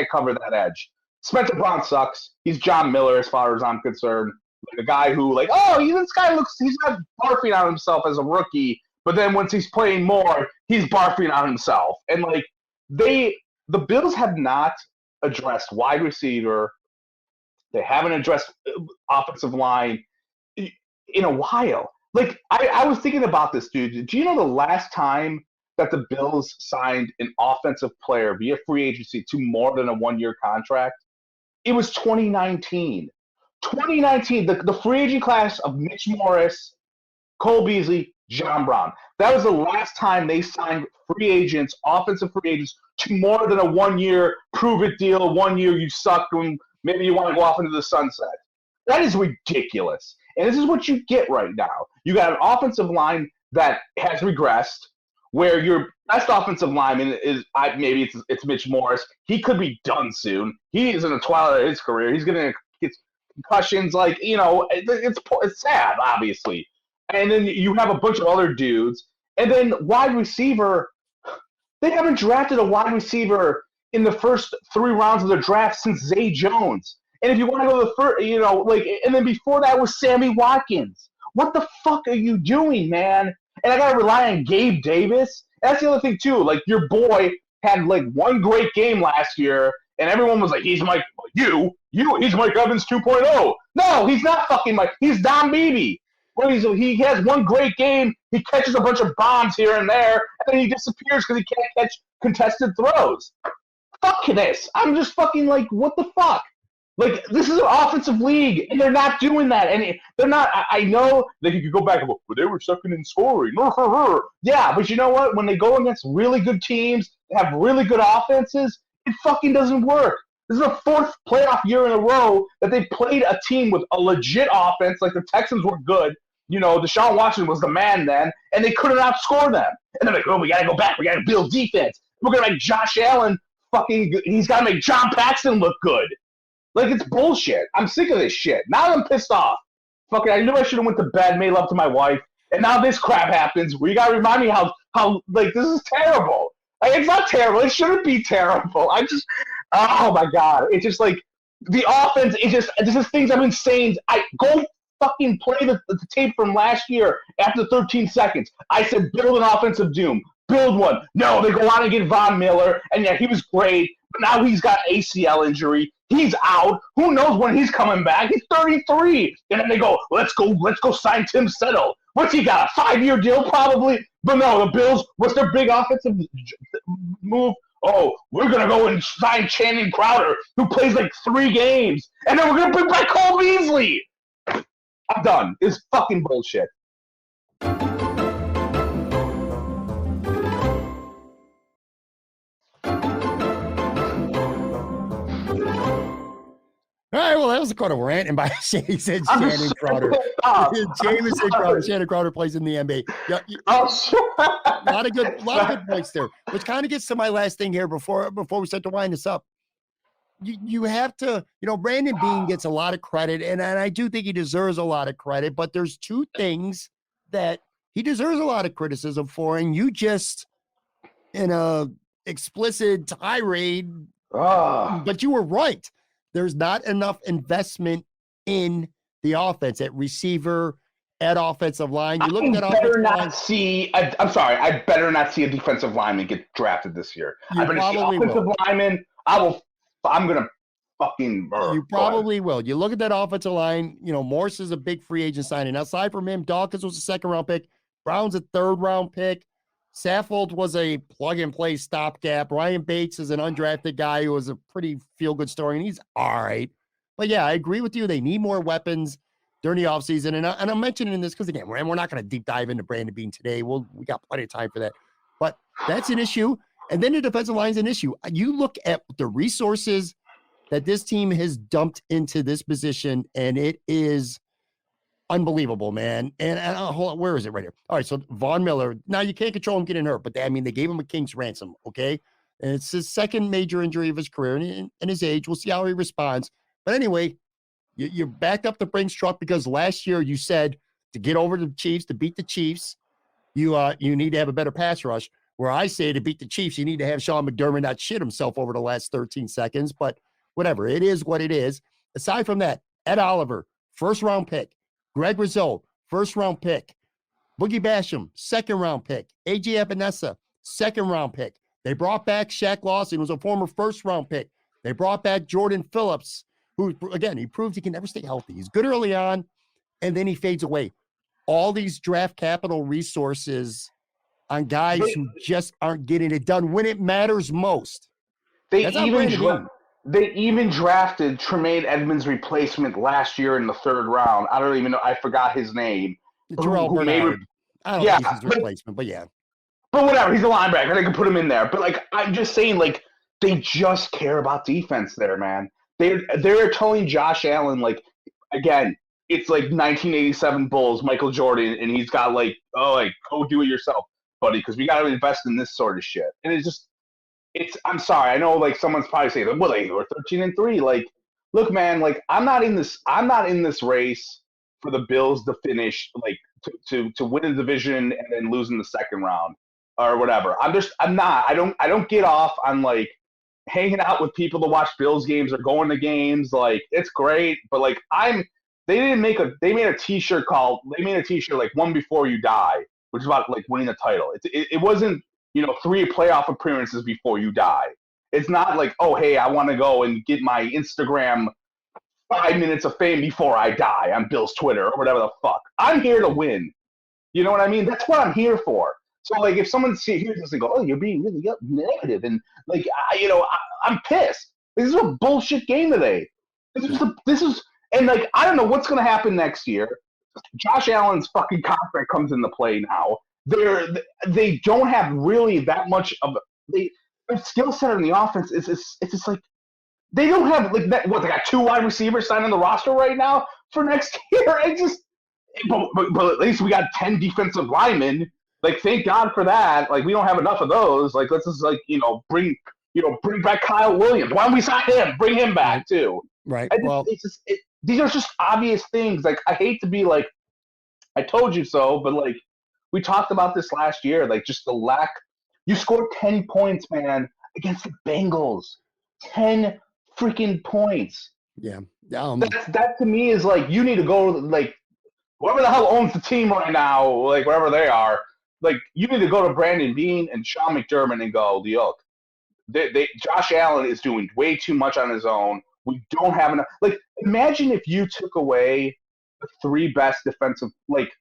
cover that edge. Spencer Brown sucks. He's John Miller as far as I'm concerned. A guy who this guy he's not barfing on himself as a rookie, but then once he's playing more, he's barfing on himself. And the Bills have not addressed wide receiver. They haven't addressed offensive line in a while. I was thinking about this, dude. Do you know the last time that the Bills signed an offensive player via free agency to more than a 1-year contract? It was 2019. 2019, the free agent class of Mitch Morris, Cole Beasley, John Brown. That was the last time they signed offensive free agents, to more than a 1-year prove-it deal. 1 year you suck, and maybe you want to go off into the sunset. That is ridiculous. And this is what you get right now. You got an offensive line that has regressed, where your best offensive lineman is maybe it's Mitch Morris. He could be done soon. He is in the twilight of his career. He's going to get concussions. It's sad, obviously. And then you have a bunch of other dudes. And then wide receiver, they haven't drafted a wide receiver in the first 3 rounds of the draft since Zay Jones. And if you want to go to the first, and then before that was Sammy Watkins. What the fuck are you doing, man? And I got to rely on Gabe Davis. That's the other thing, too. Your boy had, one great game last year, and everyone was like, he's Mike – he's Mike Evans 2.0. No, he's not fucking Mike. He's Don Beebe. where he has one great game, he catches a bunch of bombs here and there, and then he disappears because he can't catch contested throws. Fuck this. I'm just fucking like, what the fuck? Like, this is an offensive league, and they're not doing that. And they're not. I know that you could go back and go, but they were second in scoring. Yeah, but you know what? When they go against really good teams, they have really good offenses, it fucking doesn't work. This is the fourth playoff year in a row that they played a team with a legit offense. Like, the Texans were good. You know, Deshaun Watson was the man then, and they couldn't outscore them. And they're like, oh, we got to go back. We got to build defense. We're going to make Josh Allen he's got to make John Paxton look good. Like, it's bullshit. I'm sick of this shit. Now I'm pissed off. Fucking, I knew I should have went to bed, made love to my wife, and now this crap happens where you got to remind me how, like, this is terrible. Like, it's not terrible. It shouldn't be terrible. Oh, my God. It's just, like, the offense, this is things I've been saying. Go fucking play the tape from last year after 13 seconds. I said, build an offensive doom. Build one. No, they go on and get Von Miller, and yeah, he was great, but now he's got ACL injury. He's out. Who knows when he's coming back? He's 33. And then they go, let's go sign Tim Settle. What's he got, a 5-year deal probably? But no, the Bills, what's their big offensive move? Oh, we're going to go and sign Channing Crowder, who plays like 3 games. And then we're going to bring back Cole Beasley. I'm done. It's fucking bullshit. All right, well, that was kind of ranting by he said Shannon Crowder. Jameson Crowder. Shannon Crowder plays in the NBA. Yeah, a lot of good points there. Which kind of gets to my last thing here before we start to wind this up. You have to, Brandon Beane gets a lot of credit, and I do think he deserves a lot of credit, but there's 2 things that he deserves a lot of criticism for, and you just, in a explicit tirade, but you were right. There's not enough investment in the offense at receiver, at offensive line. You look at that offensive line. I'm sorry. I better not see a defensive lineman get drafted this year. I better see offensive lineman. I'm going to fucking burn. You probably will. You look at that offensive line. Morse is a big free agent signing. Aside from him, Dawkins was a 2nd-round pick. Brown's a 3rd-round pick. Saffold was a plug-and-play stopgap. Ryan Bates is an undrafted guy who was a pretty feel-good story, and he's all right. But, yeah, I agree with you. They need more weapons during the offseason. And I'm mentioning this because, again, we're not going to deep dive into Brandon Beane today. We got plenty of time for that. But that's an issue. And then the defensive line is an issue. You look at the resources that this team has dumped into this position, and it is unbelievable, man. And hold on, where is it right here? All right, so Von Miller. Now, you can't control him getting hurt, but they gave him a king's ransom, okay? And it's his 2nd major injury of his career and his age. We'll see how he responds. But anyway, you backed up the Brinks truck because last year you said to get over the Chiefs, to beat the Chiefs, you need to have a better pass rush. Where I say to beat the Chiefs, you need to have Sean McDermott not shit himself over the last 13 seconds. But whatever, it is what it is. Aside from that, Ed Oliver, 1st-round pick. Greg Rizzo, 1st-round pick. Boogie Basham, 2nd-round pick. A.J. Epinesa, 2nd-round pick. They brought back Shaq Lawson, who was a former 1st-round pick. They brought back Jordan Phillips, who, again, he proved he can never stay healthy. He's good early on, and then he fades away. All these draft capital resources on guys who just aren't getting it done when it matters most. They even drafted Tremaine Edmonds' replacement last year in the 3rd round. I don't even know. I forgot his name. Terrell Bernard. I don't think he's his replacement, but yeah. But whatever. He's a linebacker. They can put him in there. But, like, I'm just saying, like, they just care about defense there, man. They're telling Josh Allen, like, again, it's like 1987 Bulls, Michael Jordan, and he's got, like, go do it yourself, buddy, because we got to invest in this sort of shit. And I'm sorry. I know, like, someone's probably saying, well, they were 13-3. Like, look, man, like, I'm not in this race for the Bills to finish, like, to win a division and then lose in the 2nd round or whatever. I don't get off on, like, hanging out with people to watch Bills games or going to games. Like, it's great, but, like, they made a t-shirt like One Before You Die, which is about, like, winning a title. It wasn't, 3 playoff appearances before you die. It's not like, oh, hey, I want to go and get my Instagram 5 minutes of fame before I die on Bill's Twitter or whatever the fuck. I'm here to win. You know what I mean? That's what I'm here for. So, like, if someone hears this and go, oh, you're being really negative, and, like, I'm pissed. This is a bullshit game today. This is, and, like, I don't know what's going to happen next year. Josh Allen's fucking contract comes into play now. They don't have really that much of their skill set in the offense. It's just like they don't have like that. What, they got 2 wide receivers signed on the roster right now for next year. But at least we got 10 defensive linemen. Like, thank God for that. Like, we don't have enough of those. Like, let's just bring back Kyle Williams. Why don't we sign him? Bring him back too. Right. These are just obvious things. Like, I hate to be like, I told you so, but like, we talked about this last year. Like, just the lack. You scored 10 points, man, against the Bengals. 10 freaking points. Yeah. That to me is like, you need to go, like, whoever the hell owns the team right now, like, wherever they are, like, you need to go to Brandon Beane and Sean McDermott and go, look, Josh Allen is doing way too much on his own. We don't have enough. Like, imagine if you took away the 3 best defensive, like,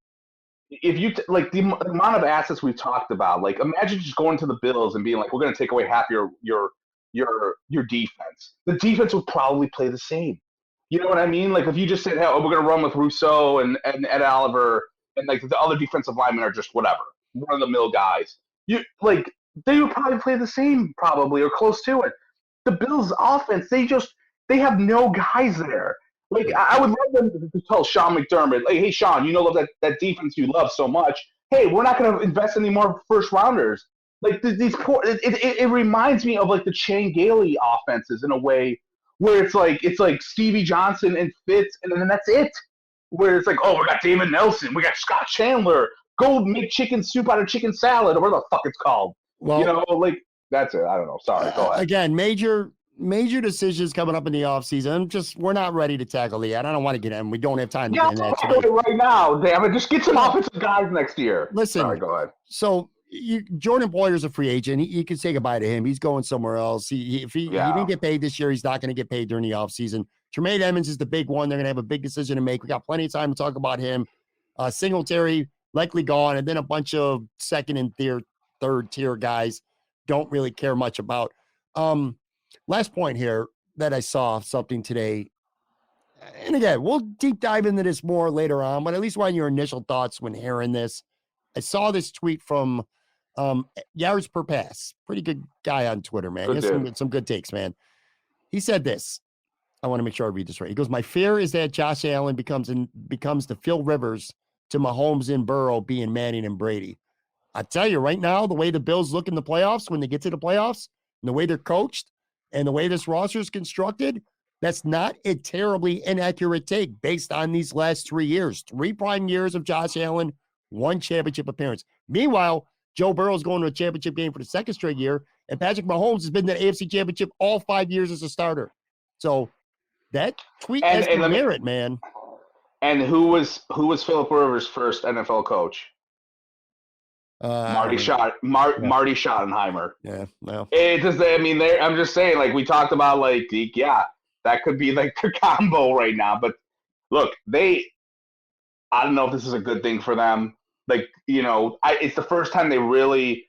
if you the amount of assets we've talked about. Like, imagine just going to the Bills and being like, we're going to take away half your defense. The defense would probably play the same. You know what I mean? Like, if you just said, hey, we're going to run with Rousseau and Ed Oliver, and like the other defensive linemen are just whatever, run-of-the-mill guys. They would probably play the same, probably, or close to it. The Bills' offense, they have no guys there. Like, I would love them to tell Sean McDermott, like, hey, Sean, you know that defense you love so much. Hey, we're not going to invest any more first-rounders. Like, these poor – it reminds me of, like, the Shane Gailey offenses in a way where it's like Stevie Johnson and Fitz, and then that's it. Where it's like, oh, we got David Nelson, we got Scott Chandler. Go make chicken soup out of chicken salad, or whatever the fuck it's called. Well, like, that's it. I don't know. Sorry. Go ahead. Again, major decisions coming up in the offseason. We're not ready to tackle the ad. I don't want to get in. We don't have time to get in that today. Right now, damn it. Just get some offensive guys next year. Listen. Sorry, go ahead. So, Jordan Poyer's a free agent. You can say goodbye to him. He's going somewhere else. If he didn't get paid this year, he's not going to get paid during the offseason. Tremaine Edmonds is the big one. They're going to have a big decision to make. We got plenty of time to talk about him. Singletary likely gone, and then a bunch of second and third tier guys don't really care much about. Last point here that I saw something today, and again, we'll deep dive into this more later on, but at least want your initial thoughts when hearing this. I saw this tweet from yards per pass. Pretty good guy on Twitter, man. He has some good takes, man. He said this. I want to make sure I read this right. He goes, my fear is that Josh Allen becomes the Phil Rivers to Mahomes and Burrow being Manning and Brady. I tell you right now, the way the Bills look in the playoffs, when they get to the playoffs, and the way they're coached, and the way this roster is constructed, that's not a terribly inaccurate take based on these last 3 years. 3 prime years of Josh Allen, 1 championship appearance. Meanwhile, Joe Burrow's going to a championship game for the 2nd straight year, and Patrick Mahomes has been to the AFC Championship all 5 years as a starter. So that tweet has some merit, man. And who was Philip Rivers' first NFL coach? Marty Schottenheimer. Yeah, well. It's just, I mean, I'm just saying, like, we talked about, like, yeah, that could be, like, their combo right now. But, look, I don't know if this is a good thing for them. Like, you know, it's the first time they really,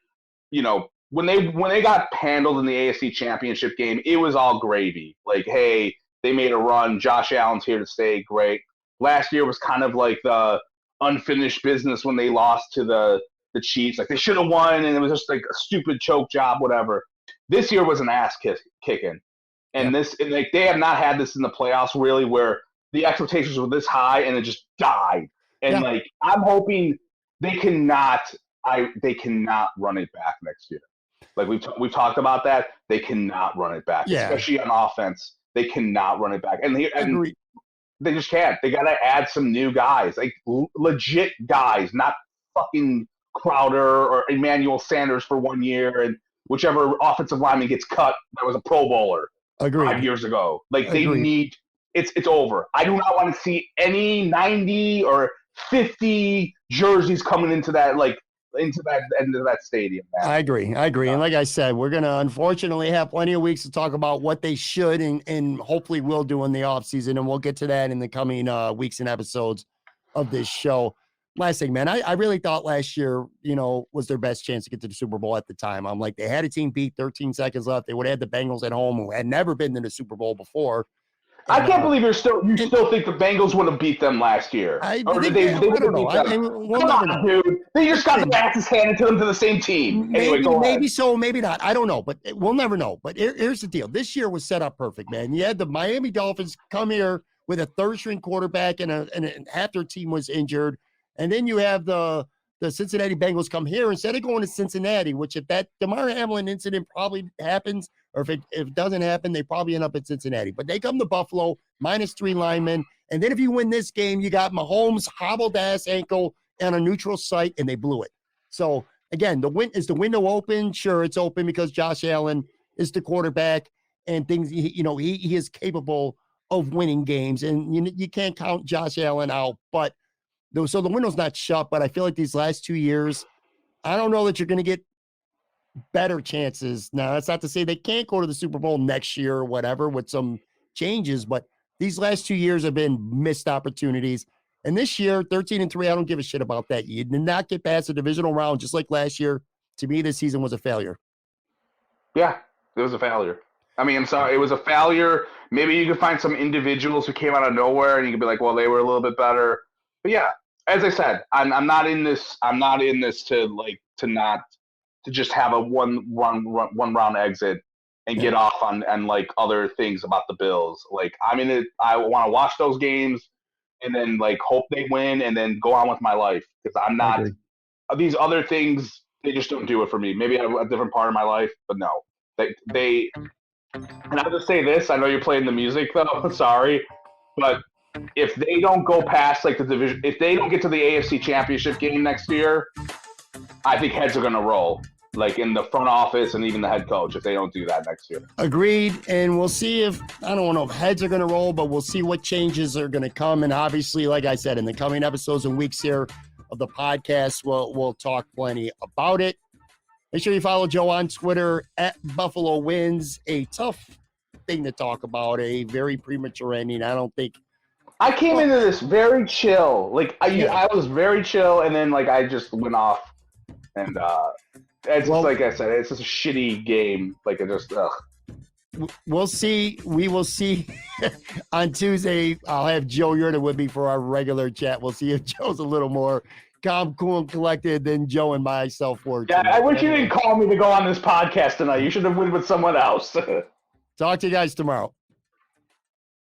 you know, when they got handled in the AFC Championship game, it was all gravy. Like, hey, they made a run. Josh Allen's here to stay. Great. Last year was kind of like the unfinished business when they lost to the Chiefs. Like, they should have won, and it was just like a stupid choke job, whatever. This year was an ass kicking. And like, they have not had this in the playoffs really, where the expectations were this high and it just died. And like, I'm hoping they cannot run it back next year. Like, we've talked about that. They cannot run it back, especially on offense. They cannot run it back. And they just can't. They got to add some new guys, like legit guys, not fucking Crowder or Emmanuel Sanders for 1 year, and whichever offensive lineman gets cut that was a Pro Bowler 5 years ago. Like, they need it's over. I do not want to see any 90 or 50 jerseys coming into that. Like, into that stadium. Man. I agree. And like I said, we're going to unfortunately have plenty of weeks to talk about what they should and hopefully will do in the offseason. And we'll get to that in the coming weeks and episodes of this show. Last thing, man, I really thought last year, was their best chance to get to the Super Bowl at the time. I'm like, they had a team beat, 13 seconds left. They would have had the Bengals at home, who had never been to the Super Bowl before. I can't believe you still think the Bengals would have beat them last year. I don't know. Come on, dude. They just got their asses handed to them to the same team. Maybe so, maybe not. I don't know, but we'll never know. But here's the deal. This year was set up perfect, man. You had the Miami Dolphins come here with a third-string quarterback and half their team was injured. And then you have the Cincinnati Bengals come here instead of going to Cincinnati, which if that DeMar Hamlin incident probably happens, or if it doesn't happen, they probably end up at Cincinnati. But they come to Buffalo, -3 linemen. And then if you win this game, you got Mahomes' hobbled ass ankle on a neutral site, and they blew it. So, again, is the window open? Sure, it's open because Josh Allen is the quarterback and things, he is capable of winning games. And you can't count Josh Allen out, but so the window's not shut, but I feel like these last 2 years, I don't know that you're going to get better chances. Now, that's not to say they can't go to the Super Bowl next year or whatever with some changes, but these last 2 years have been missed opportunities. And this year, 13-3, I don't give a shit about that. You did not get past the divisional round just like last year. To me, this season was a failure. Yeah, it was a failure. I mean, I'm sorry, it was a failure. Maybe you could find some individuals who came out of nowhere and you could be like, well, they were a little bit better. But yeah, as I said, I'm not in this. I'm not in this to just have a one round exit and get off on like other things about the Bills. Like I'm in it. I want to watch those games and then like hope they win and then go on with my life because I'm not. These other things, they just don't do it for me. Maybe I have a different part of my life, but no, they. And I'll just say this: I know you're playing the music though. Sorry, but. If they don't go past like the division, if they don't get to the AFC Championship game next year, I think heads are going to roll, like in the front office and even the head coach, if they don't do that next year. Agreed. And we'll see I don't know if heads are going to roll, but we'll see what changes are going to come. And obviously, like I said, in the coming episodes and weeks here of the podcast, we'll talk plenty about it. Make sure you follow Joe on Twitter at Buffalo Wins. A tough thing to talk about, a very premature ending. I came into this very chill. Like I was very chill, and then like I just went off, and it's just like I said, it's just a shitty game. Like it just. We'll see. We will see on Tuesday. I'll have Joe Yurda with me for our regular chat. We'll see if Joe's a little more calm, cool, and collected than Joe and myself were. Yeah, I wish you didn't call me to go on this podcast tonight. You should have went with someone else. Talk to you guys tomorrow.